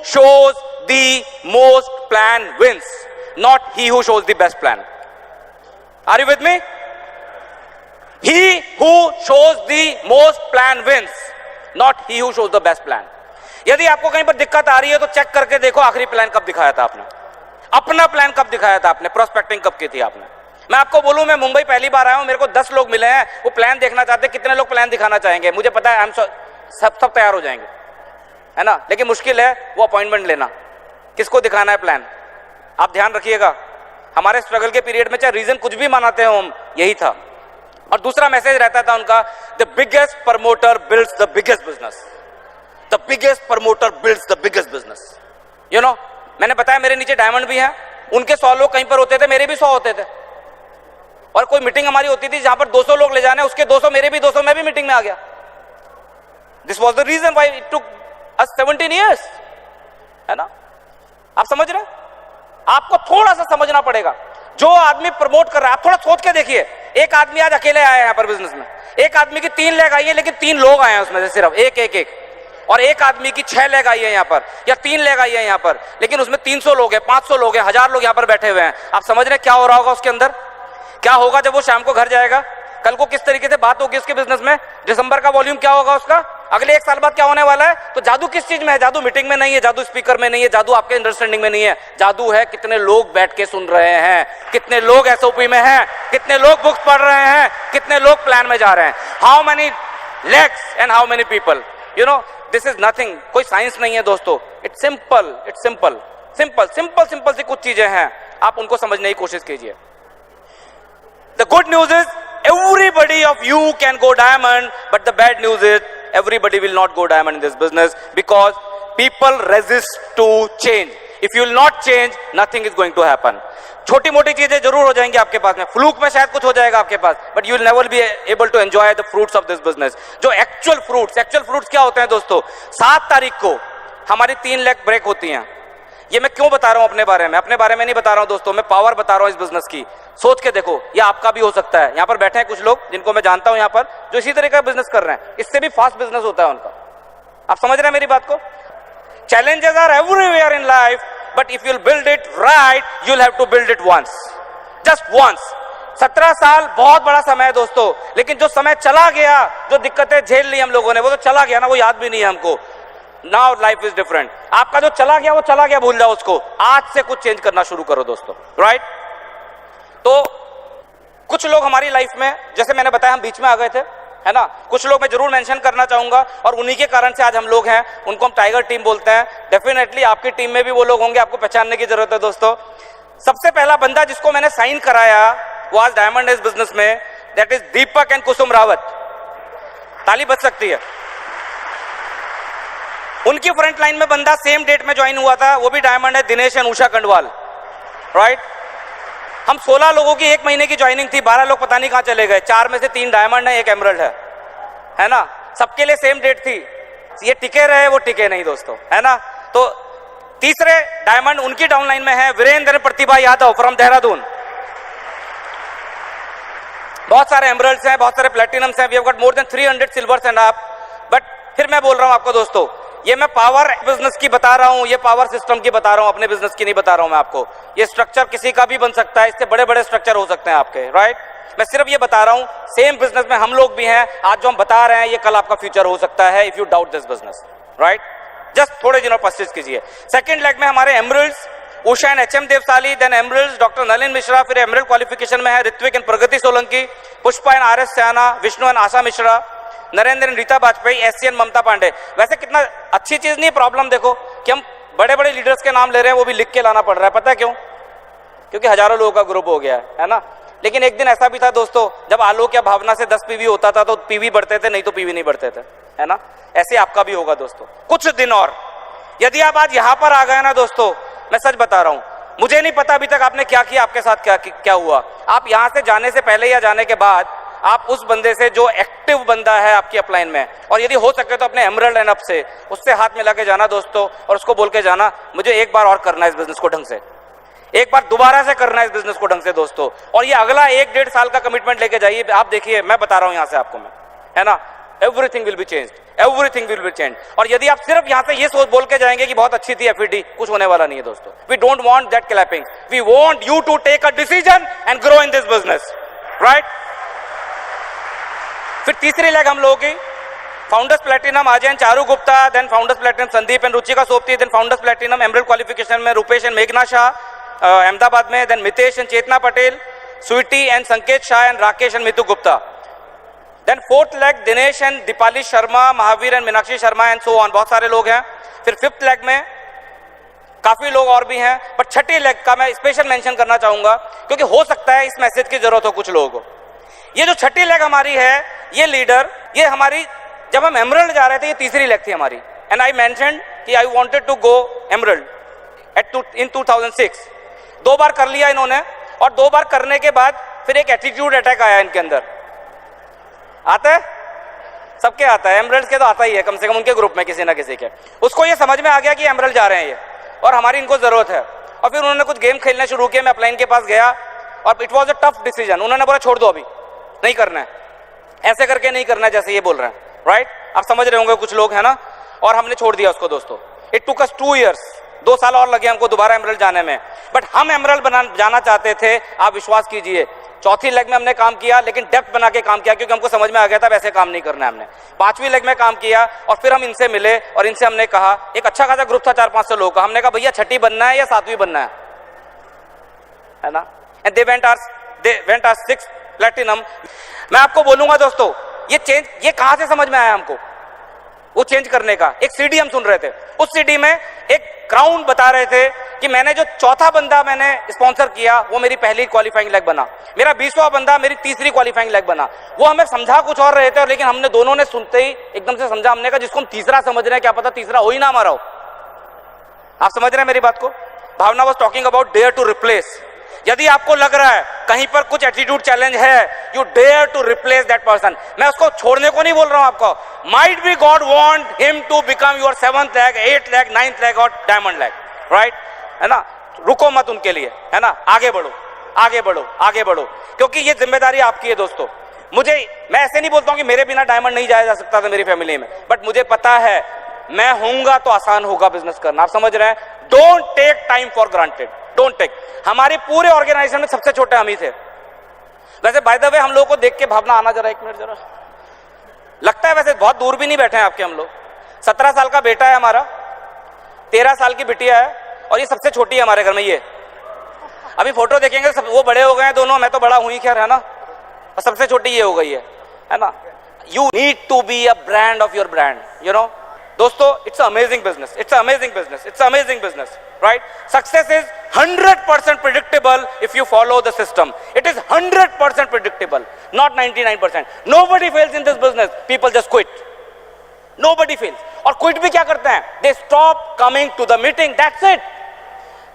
shows the most plan wins, not he who shows the best plan. Are you with me? He who shows the most plan wins, not he who shows the best plan. यदि आपको कहीं पर दिक्कत आ रही है तो check करके देखो आखिरी प्लान कब दिखाया था आपने, अपना प्लान कब दिखाया था आपने, प्रोस्पेक्टिंग कब की थी आपने. मैं आपको बोलूं, मैं मुंबई पहली बार आया हूं, मेरे को 10 लोग मिले हैं, वो प्लान देखना चाहते हैं. कितने लोग प्लान दिखाना चाहेंगे? मुझे पता है सब तैयार हो जाएंगे, है ना, लेकिन मुश्किल है वो अपॉइंटमेंट लेना. किसको दिखाना है प्लान? आप ध्यान रखिएगा, हमारे स्ट्रगल के पीरियड में चाहे रीजन कुछ भी मनाते हो हम, यही था. और दूसरा मैसेज रहता था उनका, the biggest promoter builds the biggest business, the biggest promoter builds the biggest business. You know, मैंने बताया मेरे नीचे डायमंड भी हैं, उनके 100 लोग कहीं पर होते थे, मेरे भी 100 होते थे. और कोई मीटिंग हमारी होती थी जहां पर 200 लोग ले जाने, उसके 200 मेरे भी 200 मैं भी मीटिंग में आ गया. This was the reason why it took us 17 years. है ना? आप समझ रहे हैं? आपको थोड़ा सा समझना पड़ेगा. जो आदमी प्रमोट कर रहा है, आप थोड़ा सोच के देखिए. एक आदमी आज अकेले आया है यहाँ पर बिजनेस में, एक आदमी की 3 लेग आई है, लेकिन 3 लोग आए हैं उसमें से सिर्फ एक, और एक आदमी की 6 लेग आई है यहाँ पर, या 3 लेग आई है यहाँ पर, लेकिन उसमें 300 लोग हैं, 500 लोग हैं, 1000 लोग यहाँ पर बैठे हुए हैं. आप समझ रहे हैं क्या हो रहा होगा उसके अंदर? क्या होगा जब वो शाम को घर जाएगा? कल को किस तरीके से बात होगी उसके बिजनेस में? दिसंबर का वॉल्यूम क्या होगा उसका? अगले 1 साल बाद क्या होने वाला है? तो जादू किस चीज में है? जादू मीटिंग में नहीं है, जादू स्पीकर में नहीं है, जादू आपके अंडरस्टैंडिंग में नहीं है. जादू है कितने लोग बैठ के सुन रहे हैं, कितने लोग एसओपी में हैं, कितने लोग बुक्स पढ़ रहे हैं, कितने लोग प्लान में जा रहे हैं. How many legs and how many people. You know, this is nothing. कोई साइंस नहीं है दोस्तों. It's simple, it's simple, simple simple simple सी कुछ चीजें हैं. आप उनको समझने की कोशिश कीजिए. The good news is everybody of you can go diamond, but the bad news is everybody will not go diamond in this business because people resist to change. If you will not change, nothing is going to happen. छोटी मोटी चीजें जरूर हो जाएंगी आपके पास में, fluke में शायद कुछ हो जाएगा आपके पास, but you will never be able to enjoy the fruits of this business. जो actual fruits क्या होते हैं दोस्तों? 7 तारीख को हमारी 3 लेग ब्रेक होती हैं. ये मैं क्यों बता रहा हूं अपने बारे में? अपने बारे में नहीं बता रहा हूं दोस्तों, मैं पावर बता रहा हूं इस बिजनेस की. सोच के देखो, ये आपका भी हो सकता है. यहां पर बैठे हैं कुछ लोग जिनको मैं जानता हूं यहां पर, जो इसी तरह का बिजनेस कर रहे हैं. इससे भी फास्ट बिजनेस होता है उनका. आप समझ रहे हैं मेरी बात को? Challenges are everywhere in life, but if you will build it right, you will have to build it once, just once. 17 साल बहुत बड़ा समय है दोस्तों, लेकिन जो समय चला गया, जो दिक्कतें झेल ली हम लोगों ने, वो तो चला गया ना, वो याद भी नहीं है हमको. Now life is different. आपका जो चला गया वो चला गया, भूल जाओ उसको. आज से कुछ चेंज करना शुरू करो दोस्तों. राइट? तो कुछ लोग हमारी लाइफ में, जैसे मैंने बताया, हम बीच में आ गए थे, है ना. कुछ लोग मैं जरूर मेंशन करना चाहूंगा, और उन्हीं के कारण से आज हम लोग हैं. उनको हम टाइगर टीम बोलते हैं. डेफिनेटली आपकी टीम में भी वो लोग होंगे, आपको पहचानने की जरूरत है दोस्तों. सबसे पहला बंदा जिसको मैंने साइन कराया वो आज डायमंड इज बिजनेस में, दैट इज दीपक एंड कुसुम रावत. ताली बज सकती है. उनकी फ्रंट लाइन में बंदा सेम डेट में ज्वाइन हुआ था, वो भी डायमंड है, दिनेश एंड उषा कंडवाल. राइट? हम 16 लोगों की 1 महीने की ज्वाइनिंग थी, 12 लोग पता नहीं कहां चले गए. 4 में से 3 डायमंड है, 1 एमरल्ड है ना. सबके लिए सेम डेट थी. ये टिके रहे, वो टिके नहीं दोस्तों, है ना. तो तीसरे डायमंड उनकी डाउनलाइन में है वीरेंद्र प्रतिभा यादव फ्रॉम देहरादून. बहुत सारे एमरल्ड्स हैं, बहुत सारे प्लेटिनम्स हैं. We have got more than 300 silvers and up. But फिर मैं बोल रहा हूं आपको दोस्तों, ये मैं पावर बिजनेस की बता रहा हूं, ये पावर सिस्टम की बता रहा हूं, अपने बिजनेस की नहीं बता रहा हूं मैं आपको. ये स्ट्रक्चर किसी का भी बन सकता है, इससे बड़े बड़े स्ट्रक्चर हो सकते हैं आपके. राइट? मैं सिर्फ ये बता रहा हूं, सेम बिजनेस में हम लोग भी हैं. आज जो हम बता रहे हैं, ये कल आपका फ्यूचर हो सकता है, if you doubt this business. Right? Just थोड़े दिनों परचेज कीजिए. सेकंड लेग में हमारे emeralds Usha and HM Devsali, then emeralds doctor Nalin Mishra. फिर एमरल्ड क्वालिफिकेशन में है Ritvik and Pragati Solanki, Pushpa and R S Sayana, Vishnu and Asha Mishra, Narendra and Rita Bajpai, SCN Mamta Pandey. वैसे कितना अच्छी चीज नहीं. प्रॉब्लम देखो कि हम बड़े बड़े लीडर्स के नाम ले रहे हैं, वो भी लिख के लाना पड़ रहा है. पता है क्यों? क्योंकि हजारों लोगों का ग्रुप हो गया है ना. लेकिन एक दिन ऐसा भी था दोस्तों, जब आलोक या भावना से 10 पीवी होता था तो पीवी बढ़ते थे, नहीं तो पीवी नहीं बढ़ते थे, है ना. ऐसे आपका भी होगा दोस्तों कुछ दिन और. यदि आप आज यहां पर आ गए ना दोस्तों, मैं सच बता रहा हूं, मुझे नहीं पता अभी तक आपने क्या किया, आपके साथ क्या हुआ. आप यहां से जाने से पहले या जाने के बाद आप उस बंदे से, जो एक्टिव बंदा है आपकी अपलाइन में, और यदि हो सके तो अपने एमरल्ड एंड अप से उससे हाथ मिला के जाना दोस्तों, और उसको बोल के जाना, मुझे एक बार और करना है इस बिजनेस को ढंग से, एक बार दोबारा से करना है इस बिजनेस को ढंग से दोस्तों. और ये अगला 1-1.5 साल का कमिटमेंट लेके जाइए. आप देखिए, मैं बता रहा हूं यहां से आपको मैं, है ना. Everything will be changed, everything will be changed. और यदि आप सिर्फ यहां से ये सोच बोल के जाएंगे कि बहुत अच्छी थी एफईडी, कुछ होने वाला नहीं है दोस्तों. We don't want that clapping. We want you to take a decision and grow in this business. Right? फिर तीसरी लेग हम लोगों की founders platinum Ajay Charu Gupta, then founders platinum Sandeep and Ruchika Sopti, then founders platinum emerald qualification में रूपेश एंड मेघना शाह अहमदाबाद में, then Mitesh and Chetna Patel, Sweety and Sanket Shah and Rakesh and Mitu Gupta. Then fourth leg Dinesh and Deepali Sharma, Mahavir and Meenakshi Sharma and so on. बहुत सारे लोग हैं. फिर फिफ्थ लेग में काफी लोग और भी हैं, बट छठी लेग का मैं स्पेशल मेंशन करना चाहूंगा, क्योंकि हो सकता है इस मैसेज की जरूरत हो कुछ लोगों को. ये जो छठी लेग हमारी है, ये लीडर, ये हमारी, जब हम एमरल्ड जा रहे थे, ये तीसरी लेग थी हमारी. एंड आई मेंशन्ड कि I wanted to go emerald in 2006. 2 बार कर लिया इन्होंने, और 2 बार करने के बाद फिर एक एटीट्यूड अटैक आया इनके अंदर। आता है, सबके आता है, एमरल्ड के तो आता ही है, कम से कम उनके ग्रुप में किसी ना किसी के। उसको ये समझ में आ गया कि एमरल्ड जा रहे हैं ये और हमारी इनको जरूरत है, और फिर उन्होंने कुछ गेम खेलना शुरू किया। मैं अपलाइन के पास गया और it was a tough decision. उन्होंने बोला छोड़ दो, अभी नहीं करना है, ऐसे करके नहीं करना है जैसे ये बोल रहे हैं, राइट? आप समझ रहे होंगे कुछ लोग, है ना? और हमने छोड़ दिया उसको दोस्तों। इट टुक अस 2 years, 2 साल और लगे हमको दोबारा एमरल्ड जाने में, बट हम एमरल्ड जाना चाहते थे। आप विश्वास कीजिए, चौथी लेग में हमने काम किया, लेकिन डेप्थ बना के काम किया, क्योंकि हमको समझ में आ गया था वैसे काम नहीं करना है हमने। 5वीं लेग में काम किया और फिर हम इनसे मिले और इनसे हमने कहा, एक अच्छा खासा ग्रुप था 400-500 लोगों का, हमने कहा भैया छठी बनना है या 7वीं बनना है ना? And they went are 6 platinum. मैं आपको बोलूंगा दोस्तों, ये चेंज ये कहां से समझ में आया हमको, वो चेंज करने का? एक सीडी हम सुन रहे थे, उस सीडी में एक क्राउन बता रहे थे कि मैंने जो चौथा बंदा मैंने स्पॉन्सर किया वो मेरी पहली क्वालिफाइंग लेग बना, मेरा 20वां बंदा मेरी तीसरी क्वालिफाइंग लेग बना। वो हमें समझा कुछ और रहे थे, लेकिन हमने दोनों ने सुनते ही एकदम से समझा। हमने कहा जिसको हम तीसरा समझ रहे हैं, क्या पता तीसरा हो ही ना हमारा हो। आप समझ रहे हैं मेरी बात को? Bhavana was talking about dare to replace. यदि आपको लग रहा है कहीं पर कुछ एटीट्यूड चैलेंज है, you dare to replace that person. मैं उसको छोड़ने को नहीं बोल रहा हूं आपको। Might be God want him to become your 7th leg, 8th leg, 9th leg और डायमंड लेग, राइट? है ना? रुको मत उनके लिए, है ना? आगे बढ़ो, आगे बढ़ो, आगे बढ़ो, क्योंकि ये जिम्मेदारी आपकी है दोस्तों। मैं ऐसे नहीं बोलता हूं कि मेरे बिना डायमंड नहीं जाया जा सकता था मेरी फैमिली में, बट मुझे पता है मैं होऊंगा तो आसान होगा बिजनेस करना। आप समझ रहे हैं? Don't take time for granted, don't take. हमारे पूरे ऑर्गेनाइजेशन में सबसे छोटे हम ही थे। वैसे बाय द वे हम लोगों को देख के भावना आना, जरा 1 मिनट जरा, लगता है वैसे बहुत दूर भी नहीं बैठे हैं आपके हम लोग। 17 साल का बेटा है हमारा, 13 साल की बिटिया है, और ये सबसे छोटी है हमारे घर में। ये अभी फोटो देखेंगे सब वो बड़े हो गए हैं दोनों, मैं तो बड़ा हुई खैर, है ना? और सबसे छोटी ये हो गई है ना? You need to be a brand of your brand, you know दोस्तों। It's amazing business, it's amazing business, it's amazing business, right? Success is 100% predictable if you follow the system. It is 100% predictable, not 99%. Nobody fails in this business. People just quit. Nobody fails. और quit भी क्या करते हैं? They stop coming to the meeting. That's it.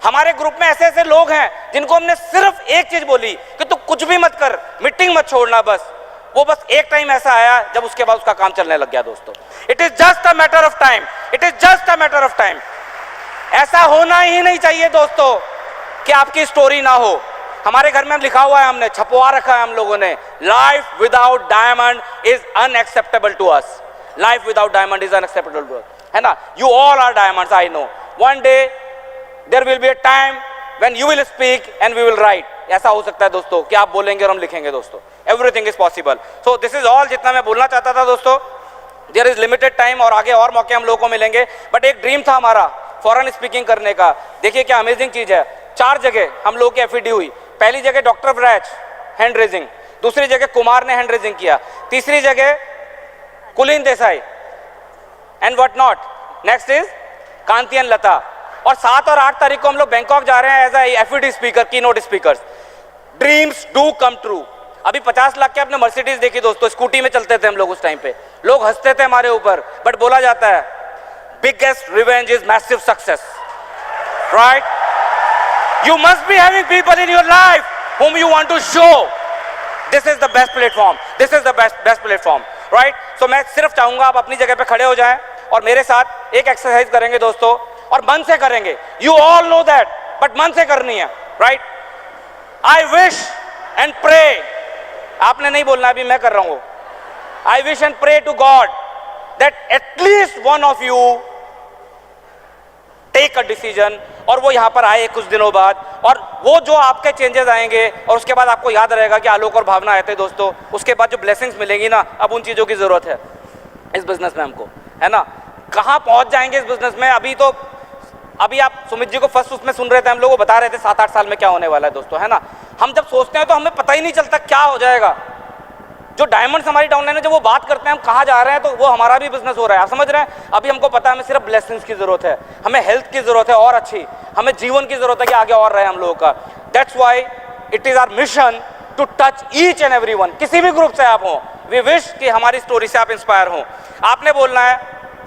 हमारे group में ऐसे ऐसे लोग हैं जिनको हमने सिर्फ एक चीज बोली कि तू कुछ भी मत कर, मीटिंग मत छोड़ना बस। वो बस एक टाइम ऐसा आया जब उसके बाद उसका काम चलने लग गया दोस्तों। It is just a matter of time, it is just a matter of time. ऐसा होना ही नहीं चाहिए दोस्तों कि आपकी स्टोरी ना हो। हमारे घर में हम लिखा हुआ है, हमने छपवा रखा है हम लोगों ने, life without diamond is unacceptable to us. Life without diamond is unacceptable to us, है ना? You all are diamonds, I know. One day there will be a time when you will speak and we will write. ऐसा हो सकता है दोस्तों कि आप बोलेंगे और हम लिखेंगे दोस्तों। Everything is possible. So this is all जितना मैं बोलना चाहता था दोस्तों। देयर इज लिमिटेड टाइम और आगे और मौके हम लोगों को मिलेंगे, बट एक ड्रीम था हमारा फॉरेन स्पीकिंग करने का। देखिए क्या अमेजिंग चीज है। 4 जगह हम लोगों की एफईडी हुई। पहली जगह डॉक्टर ब्रैच हैंड रेजिंग, दूसरी जगह कुमार ने हैंड रेजिंग किया, तीसरी जगह Kulin Desai and what not, next is Kanti and Lata, और 7 और 8 तारीख को हम लोग बैंकॉक जा रहे हैं as a FED speaker, keynote speakers. Dreams do come true. अभी 50 लाख के आपने मर्सिडीज देखी दोस्तों, स्कूटी में चलते थे हम लोग उस टाइम पे, लोग हंसते थे हमारे ऊपर, बट बोला जाता है biggest revenge is massive success, right? You must be having people in your life whom you want to show. This is the best platform, this is the best platform, right? So मैं सिर्फ चाहूंगा आप अपनी जगह पे खड़े हो जाएं और मेरे साथ एक एक्सरसाइज करेंगे दोस्तों, और मन से करेंगे। You all know that, but मन से करनी है, right? I wish and pray, आपने नहीं बोलना, अभी मैं कर रहा हूं। I wish and pray to God that at least one of you take a decision, और वो यहां पर आए कुछ दिनों बाद, और वो जो आपके चेंजेस आएंगे और उसके बाद आपको याद रहेगा कि आलोक और भावना आए थे दोस्तों। उसके बाद जो ब्लेसिंग्स मिलेंगी ना, अब उन चीजों की जरूरत है इस बिजनेस में हमको, है ना? कहां पहुंच जाएंगे इस बिजनेस में? अभी आप सुमित जी को फर्स्ट उसमें सुन रहे थे, हम लोग वो बता रहे थे 7-8 साल में क्या होने वाला है दोस्तों, है ना? हम जब सोचते हैं तो हमें पता ही नहीं चलता क्या हो जाएगा। जो डायमंड्स हमारी डाउनलाइन है, जब वो बात करते हैं हम कहाँ जा रहे हैं, तो वो हमारा भी बिजनेस हो रहा है। आप समझ रहे हैं? अभी हमको पता है हमें सिर्फ ब्लेसिंग्स की जरूरत है, हमें हेल्थ की जरूरत है और अच्छी, हमें जीवन की जरूरत है कि आगे और रहे हम लोगों का। That's why it is our mission to touch each and everyone. किसी भी ग्रुप से आप हो, वी विश कि हमारी स्टोरी से आप इंस्पायर हो। आपने बोलना है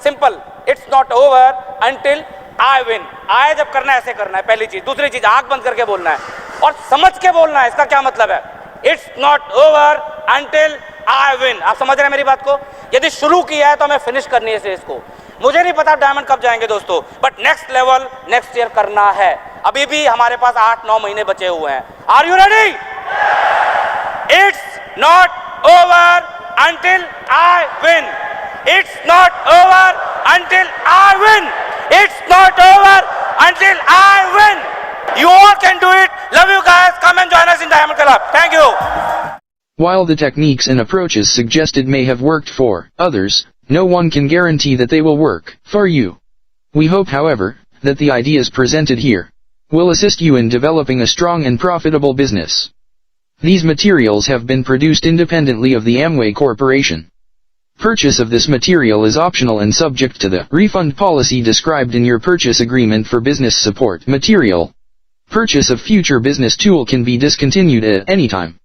simple, it's not over until I win. आए जब करना है ऐसे करना है, पहली चीज। दूसरी चीज, आंख बंद करके बोलना है और समझ के बोलना है। इसका क्या मतलब है? It's not over until I win. आप समझ रहे हैं मेरी बात को? यदि शुरू किया है तो हमें फिनिश करनी है इस रेस को। मुझे नहीं पता डायमंड कब जाएंगे दोस्तों, but next level next year करना है। अभी भी हमारे पास 8-9 महीने बचे हुए हैं। Are you ready? It's not over until I win. It's not over until I win. It's not over until I win. You all can do it. Love you guys. Come and join us in Diamond Club. Thank you. While the techniques and approaches suggested may have worked for others, no one can guarantee that they will work for you. We hope, however, that the ideas presented here will assist you in developing a strong and profitable business. These materials have been produced independently of the Amway Corporation. Purchase of this material is optional and subject to the refund policy described in your purchase agreement for business support material. Purchase of future business tool can be discontinued at any time.